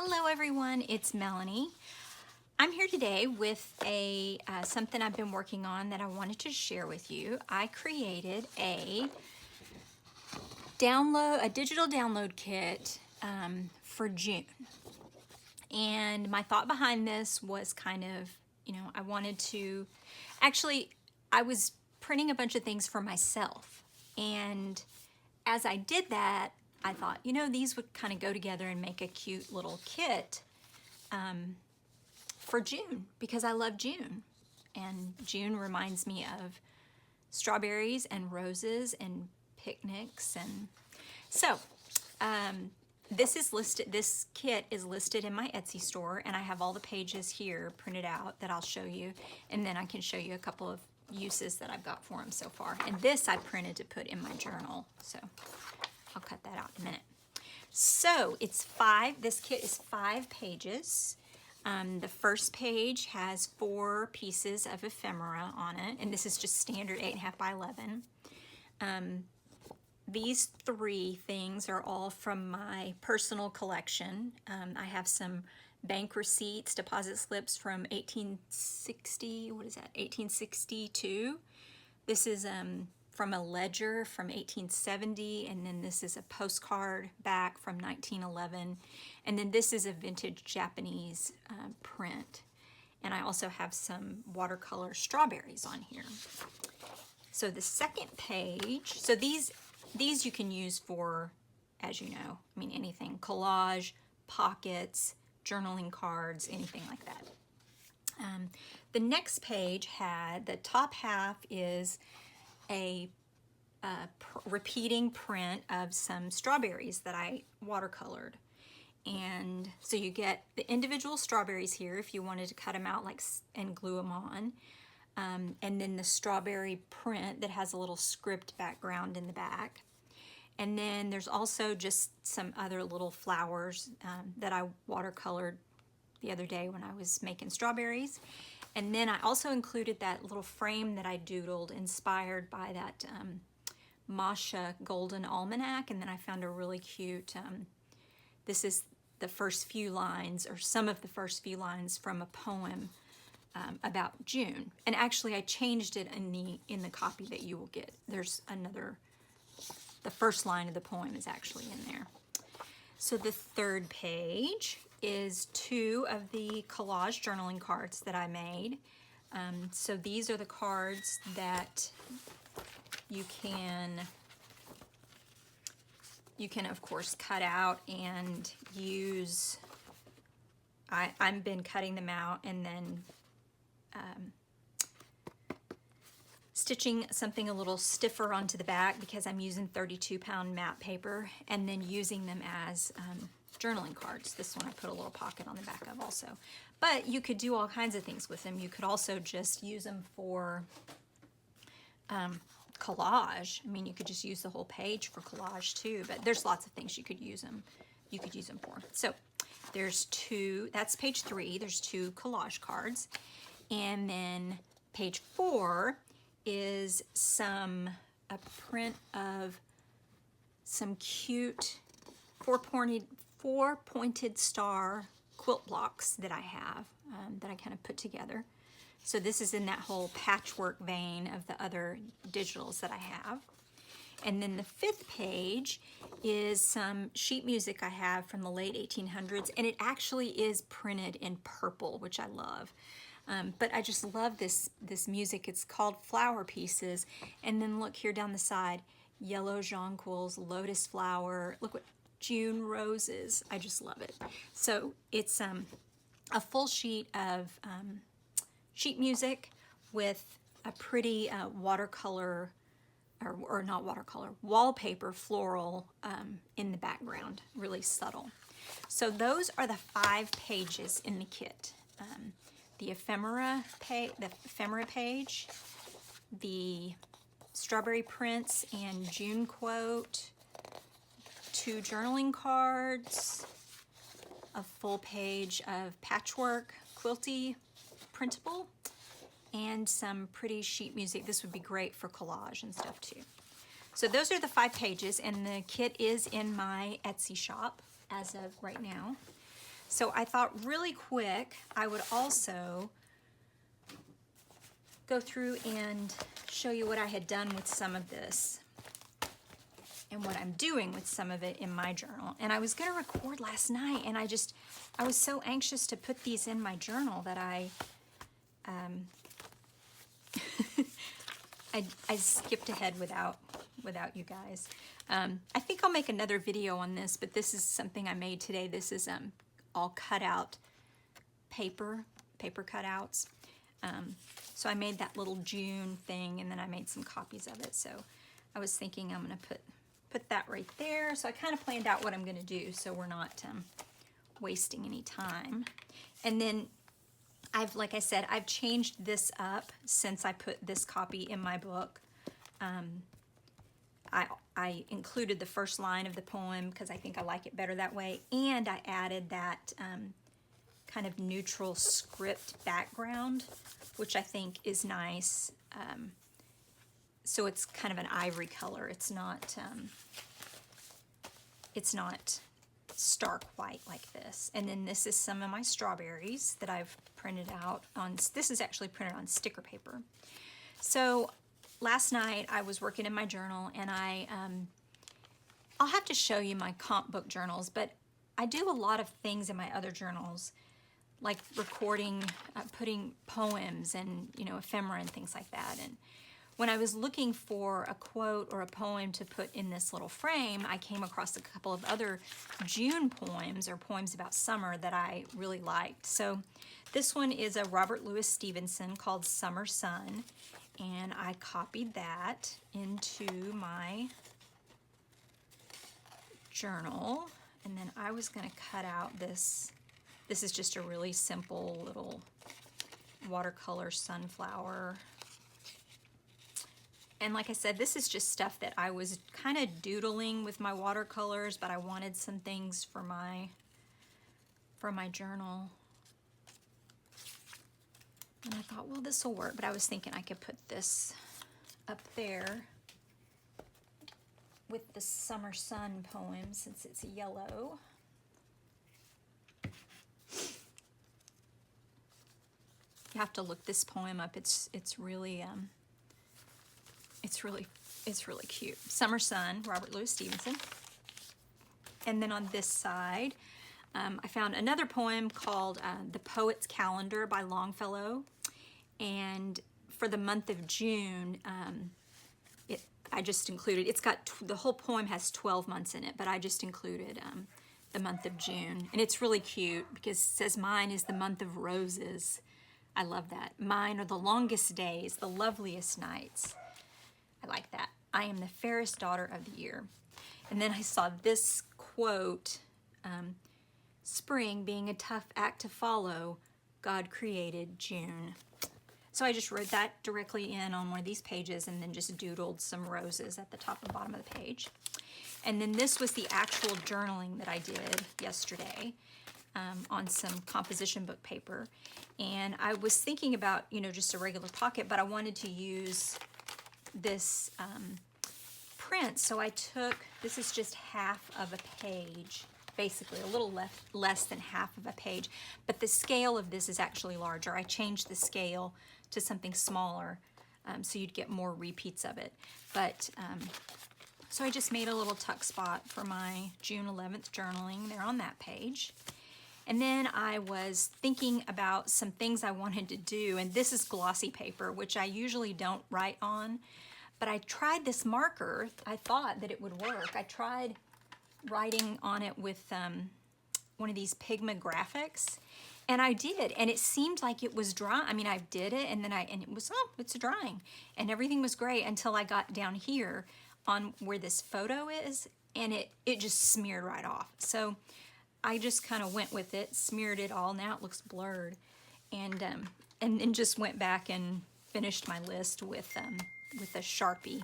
Hello everyone, it's Melanie. I'm here today with something I've been working on that I wanted to share with you. I created a digital download kit for June. And my thought behind this was kind of, I wanted to, actually, I was printing a bunch of things for myself. And as I did that, I thought, these would kind of go together and make a cute little kit for June, because I love June. And June reminds me of strawberries and roses and picnics. And so this kit is listed in my Etsy store, and I have all the pages here printed out that I'll show you, and then I can show you a couple of uses that I've got for them so far. And this I printed to put in my journal, so I'll cut that out in a minute. So this kit is 5 pages. The first page has 4 pieces of ephemera on it, and this is just standard 8.5 by 11. These 3 things are all from my personal collection. I have some bank receipts, deposit slips from 1862. This is from a ledger from 1870, and then this is a postcard back from 1911, and then this is a vintage Japanese print. And I also have some watercolor strawberries on here. So the second page, so these you can use for, as you know, anything, collage, pockets, journaling cards, anything like that. The next page the top half is a repeating print of some strawberries that I watercolored. And so you get the individual strawberries here if you wanted to cut them out and glue them on. And then the strawberry print that has a little script background in the back. And then there's also just some other little flowers that I watercolored the other day when I was making strawberries. And then I also included that little frame that I doodled, inspired by that Masha Golden Almanac. And then I found a really cute, this is the first few lines, or some of the first few lines from a poem about June. And actually I changed it in the copy that you will get. There's the first line of the poem is actually in there. So the third page is 2 of the collage journaling cards that I made. So these are the cards that you can of course cut out and use. I've been cutting them out and then stitching something a little stiffer onto the back because I'm using 32-pound matte paper, and then using them as journaling cards. This one I put a little pocket on the back of also. But you could do all kinds of things with them. You could also just use them for collage. You could just use the whole page for collage too, but there's lots of things you could use them for. So there's 2, that's page 3, there's 2 collage cards. And then page 4 is a print of some cute four-pointed star quilt blocks that I have, that I kind of put together. So this is in that whole patchwork vein of the other digitals that I have. And then the 5th page is some sheet music I have from the late 1800s, and it actually is printed in purple, which I love. But I just love this music. It's called Flower Pieces. And then look here down the side, yellow jonquils, lotus flower, look what, June roses. I just love it. So it's a full sheet of sheet music with a pretty watercolor, or not watercolor, wallpaper floral in the background, really subtle. So those are the 5 pages in the kit. The ephemera page, the strawberry prints and June quote, 2 journaling cards, a full page of patchwork quilty printable, and some pretty sheet music. This would be great for collage and stuff too. So those are the 5 pages, and the kit is in my Etsy shop as of right now. So I thought really quick I would also go through and show you what I had done with some of this and what I'm doing with some of it in my journal. And I was going to record last night, and I was so anxious to put these in my journal that I skipped ahead without you guys. I think I'll make another video on this, but this is something I made today. This is all cut out paper cutouts. So I made that little June thing, and then I made some copies of it. So I was thinking I'm going to put that right there. So I kind of planned out what I'm going to do so we're not wasting any time. And then like I said, I've changed this up since I put this copy in my book. I included the first line of the poem because I think I like it better that way, and I added that kind of neutral script background, which I think is nice. So it's kind of an ivory color. It's not stark white like this. And then this is some of my strawberries that I've printed out on. This is actually printed on sticker paper. So last night I was working in my journal, and I'll have to show you my comp book journals, but I do a lot of things in my other journals, like recording, putting poems and, ephemera and things like that. And when I was looking for a quote or a poem to put in this little frame, I came across a couple of other June poems or poems about summer that I really liked. So this one is a Robert Louis Stevenson called Summer Sun, and I copied that into my journal. And then I was going to cut out this. This is just a really simple little watercolor sunflower. And like I said, this is just stuff that I was kind of doodling with my watercolors, but I wanted some things for my journal. And I thought, well, this will work, but I was thinking I could put this up there with the Summer Sun poem since it's yellow. You have to look this poem up. It's really cute. Summer Sun, Robert Louis Stevenson. And then on this side, I found another poem called The Poet's Calendar by Longfellow. And for the month of June, I just included, the whole poem has 12 months in it, but I just included the month of June. And it's really cute because it says, mine is the month of roses. I love that. Mine are the longest days, the loveliest nights. I like that. I am the fairest daughter of the year. And then I saw this quote, spring being a tough act to follow, God created June. So I just wrote that directly in on one of these pages and then just doodled some roses at the top and bottom of the page. And then this was the actual journaling that I did yesterday on some composition book paper. And I was thinking about, just a regular pocket, but I wanted to use this print. So I took, this is just half of a page, basically a little less than half of a page, but the scale of this is actually larger. I changed the scale to something smaller so you'd get more repeats of it. But so I just made a little tuck spot for my June 11th journaling there on that page. And then I was thinking about some things I wanted to do, and this is glossy paper, which I usually don't write on, but I tried this marker. I thought that it would work. I tried writing on it with one of these Pigma graphics, and I did, and it seemed like it was dry. I mean, I did it, and then it was, it's drying, and everything was great until I got down here on where this photo is, and it just smeared right off. So I just kind of went with it, smeared it all. Now it looks blurred, and then just went back and finished my list with a Sharpie,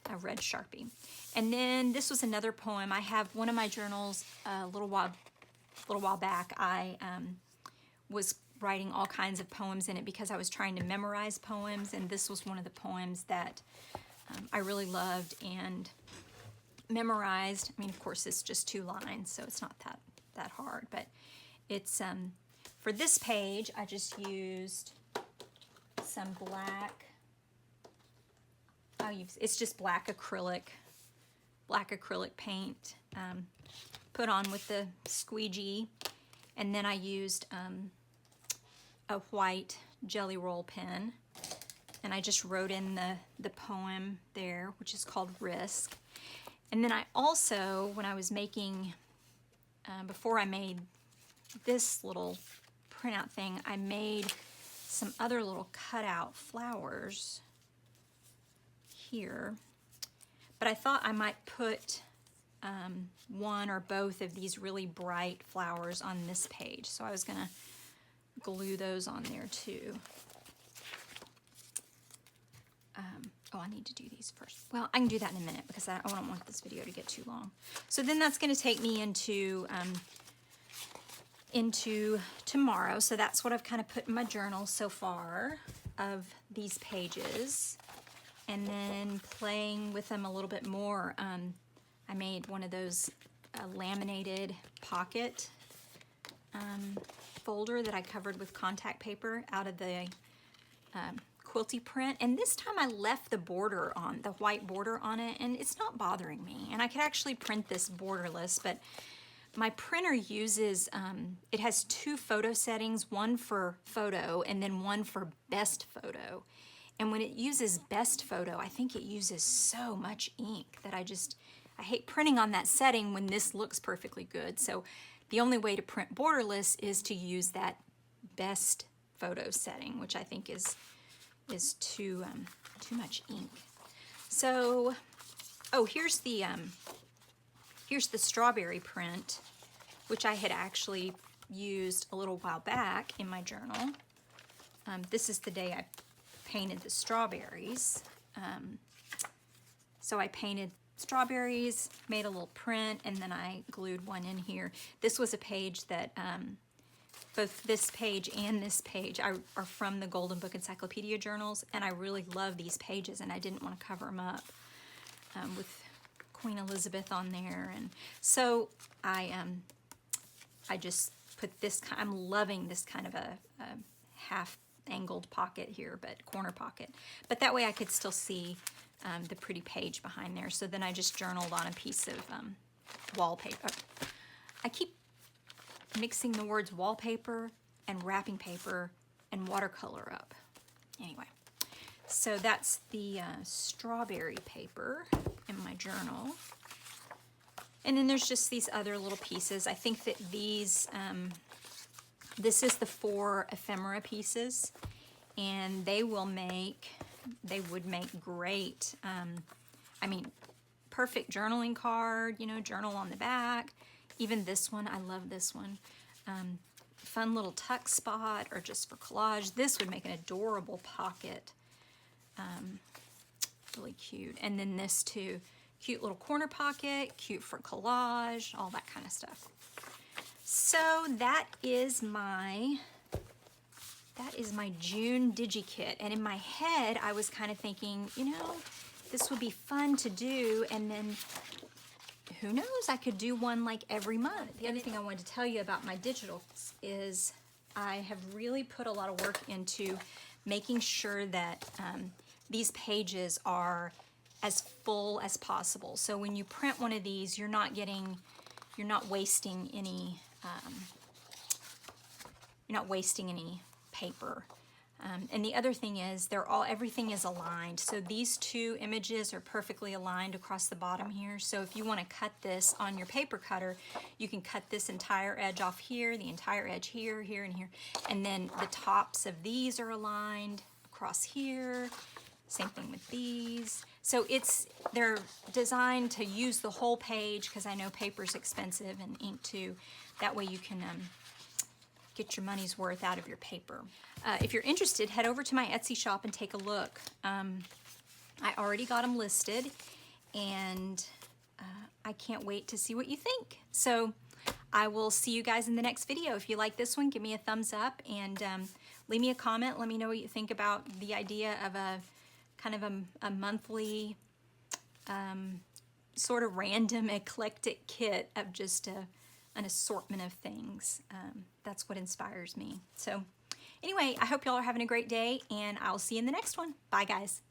a red Sharpie. And then this was another poem. I have one of my journals a little while back. I was writing all kinds of poems in it because I was trying to memorize poems, and this was one of the poems that I really loved and memorized. I mean, of course, it's just 2 lines, so it's not that hard, but It's, for this page, I just used some black, it's just black acrylic paint, put on with the squeegee. And then I used a white Jelly Roll pen, and I just wrote in the poem there, which is called Risk. And then I also, when I was making, before I made this little printout thing, I made some other little cutout flowers here. But I thought I might put one or both of these really bright flowers on this page. So I was gonna glue those on there too. Oh, I need to do these first. Well, I can do that in a minute because I don't want this video to get too long. So then that's gonna take me into tomorrow. So that's what I've kind of put in my journal so far of these pages. And then playing with them a little bit more. I made one of those laminated pocket folder that I covered with contact paper out of the quilty print. And this time I left the border on, the white border on it, and it's not bothering me. And I could actually print this borderless, but my printer uses, it has two photo settings, one for photo and then one for best photo. And when it uses best photo, I think it uses so much ink that I hate printing on that setting when this looks perfectly good. So the only way to print borderless is to use that best photo setting, which I think is too much ink. So, oh, here's the strawberry print, which I had actually used a little while back in my journal. This is the day I painted the strawberries. So I painted strawberries, made a little print, and then I glued one in here. This was a page that, both this page and this page are from the Golden Book Encyclopedia journals, and I really love these pages, and I didn't want to cover them up with Queen Elizabeth on there. And so I just put this, I'm loving this kind of a half angled pocket here, but corner pocket. But that way I could still see the pretty page behind there. So then I just journaled on a piece of wallpaper. I keep mixing the words wallpaper and wrapping paper and watercolor up. Anyway, so that's the strawberry paper in my journal. And then there's just these other little pieces. I think that these, this is the 4 ephemera pieces, and they would make great, I mean, perfect journaling card, you know, journal on the back. Even this one, I love this one. Fun little tuck spot, or just for collage. This would make an adorable pocket. Really cute. And then this too. Cute little corner pocket, cute for collage, all that kind of stuff. So that is my June Digi kit. And in my head, I was kind of thinking, you know, this would be fun to do, and then who knows, I could do one like every month. The other thing I wanted to tell you about my digitals is I have really put a lot of work into making sure that these pages are as full as possible. So when you print one of these, you're not wasting any paper. And the other thing is everything is aligned. So these 2 images are perfectly aligned across the bottom here. So if you want to cut this on your paper cutter, you can cut this entire edge off here, the entire edge here, here, and here. And then the tops of these are aligned across here. Same thing with these. So they're designed to use the whole page, because I know paper's expensive and ink too. That way you can get your money's worth out of your paper. If you're interested, head over to my Etsy shop and take a look. I already got them listed, and I can't wait to see what you think. So I will see you guys in the next video. If you like this one, give me a thumbs up, and leave me a comment. Let me know what you think about the idea of a kind of a monthly sort of random eclectic kit of just an assortment of things. That's what inspires me. So anyway, I hope y'all are having a great day, and I'll see you in the next one. Bye, guys.